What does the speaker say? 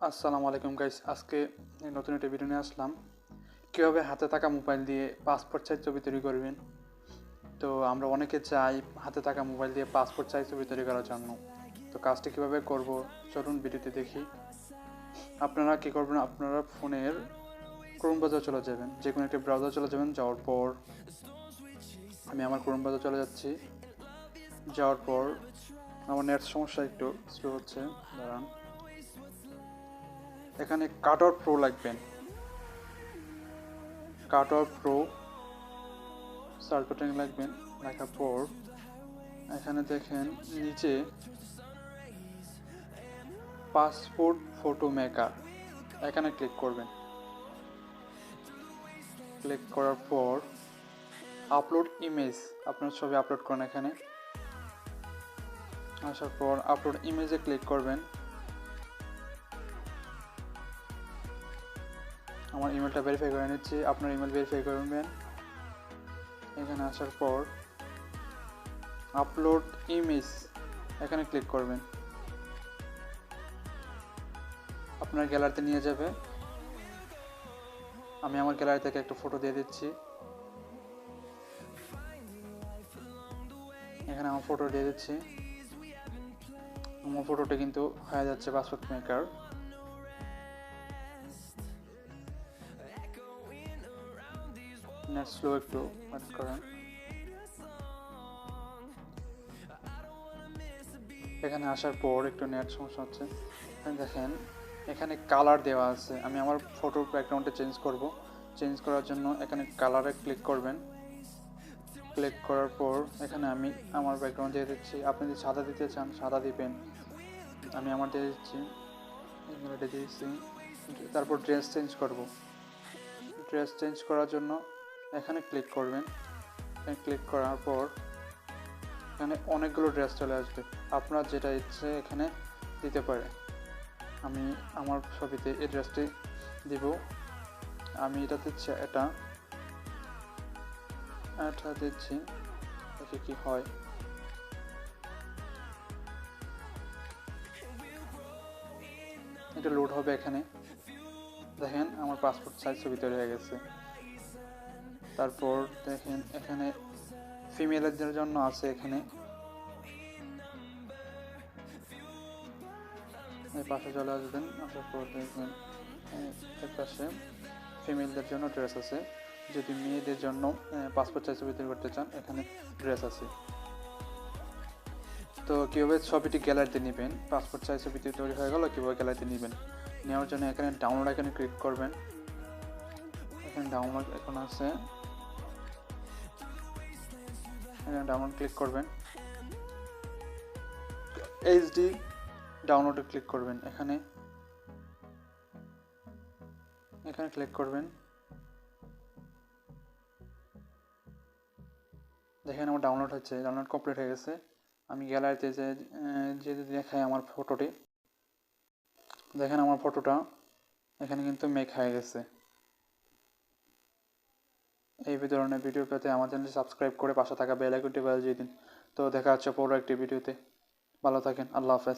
আসসালামু আলাইকুম গাইস, আজকে নতুন একটা ভিডিও নিয়ে আসলাম। কীভাবে হাতে থাকা মোবাইল দিয়ে পাসপোর্ট সাইজ ছবি তৈরি করবেন। তো আমরা অনেকে চাই হাতে থাকা মোবাইল দিয়ে পাসপোর্ট সাইজ ছবি তৈরি করার জন্য। তো কাজটি কীভাবে করব চলুন ভিডিওতে দেখি। আপনারা কী করবেন, আপনারা ফোনের ক্রোম ব্রাউজার চলে যাবেন, যে কোনো একটা ব্রাউজার চলে যাবেন। যাওয়ার পর আমি আমার ক্রোম ব্রাউজার চলে যাচ্ছি। যাওয়ার পর আমার নেট সমস্যা, একটু স্লো হচ্ছে, দাঁড়ান। এখানে কাটআউট প্রো লাগবেন, কাটআউট প্রো সার্চ বাটনে লাগবেন। লেখার পর এখানে দেখেন নিচে পাসপোর্ট ফটো মেকার, এখানে ক্লিক করবেন। ক্লিক করার পর আপলোড ইমেজ, আপনার ছবি আপলোড করেন। এখানে আসার পর আপলোড ইমেজে ক্লিক করবেন। আমার ইমেলটা ভেরিফাই করে নিচ্ছি, আপনার ইমেল ভেরিফাই করবেন। এখানে আসার পর আপলোড ইমেজ, এখানে ক্লিক করবেন। আপনার গ্যালারিতে নিয়ে যাবে। আমি আমার গ্যালারি থেকে একটা ফটো দিয়ে দিচ্ছি। এখানে আমার ফটো দিয়ে দিচ্ছি। আমার ফটোটা কিন্তু হয়ে যাচ্ছে পাসপোর্ট মেকার। নেট স্লো, একটু ওয়েট করেন। এখানে আসার পর একটু নেট সমস্যা হচ্ছে। দেখেন এখানে কালার দেওয়া আছে। আমি আমার ফটোর ব্যাকগ্রাউন্ডে চেঞ্জ করব। চেঞ্জ করার জন্য এখানে কালারে ক্লিক করবেন। ক্লিক করার পর এখানে আমি আমার ব্যাকগ্রাউন্ড দিয়ে দিচ্ছি। আপনি যদি সাদা দিতে চান সাদা দিবেন, আমি আমার দিয়ে দিচ্ছি, দিয়ে দিচ্ছি। তারপর ড্রেস চেঞ্জ করব। ড্রেস চেঞ্জ করার জন্য এখানে ক্লিক করবেন। ক্লিক করার পর এখানে অনেকগুলো ড্রেস চলে আসবে, আপনার যেটা ইচ্ছে এখানে দিতে পারে। আমি আমার ছবিতে এই ড্রেসটি দিব। আমি এটা দিচ্ছি, এটা দিচ্ছি, দেখি কি হয়। এটা লোড হবে। এখানে দেখেন আমার পাসপোর্ট সাইজ ছবি তৈরি হয়ে গেছে। তারপর দেখেন এখানে ফিমেলদের জন্য আছে। এখানে এই পাশে চলে আসবেন। আসার পর দেখবেন এর পাশে ফিমেলদের জন্য ড্রেস আছে। যদি মেয়েদের জন্য পাসপোর্ট সাইজ ছবি তৈরি করতে চান, এখানে ড্রেস আছে। তো কীভাবে ছবিটি গ্যালারিতে নেবেন, পাসপোর্ট সাইজ ছবি তৈরি হয়ে গেল, কীভাবে গ্যালারিতে নেবেন। নেওয়ার জন্য এখানে ডাউনলোড এখানে ক্লিক করবেন। এখানে ডাউনলোড এখন আছে, এখানে ডাউনলোড ক্লিক করবেন। এইচডি ডাউনলোডে ক্লিক করবেন। এখানে ক্লিক করবেন। দেখেন আমার ডাউনলোড হচ্ছে, ডাউনলোড কমপ্লিট হয়ে গেছে। আমি গ্যালারিতে যে দেখাই আমার ফটোটি, দেখেন আমার ফটোটা এখানে কিন্তু মেক হয়ে গেছে। এই ধরনের ভিডিও পেতে আমার চ্যানেলটি সাবস্ক্রাইব করে পাশে থাকা বেল আইকনটি বাজিয়ে দিন। তো দেখা হচ্ছে পরে একটি ভিডিওতে। ভালো থাকেন, আল্লাহ হাফেজ।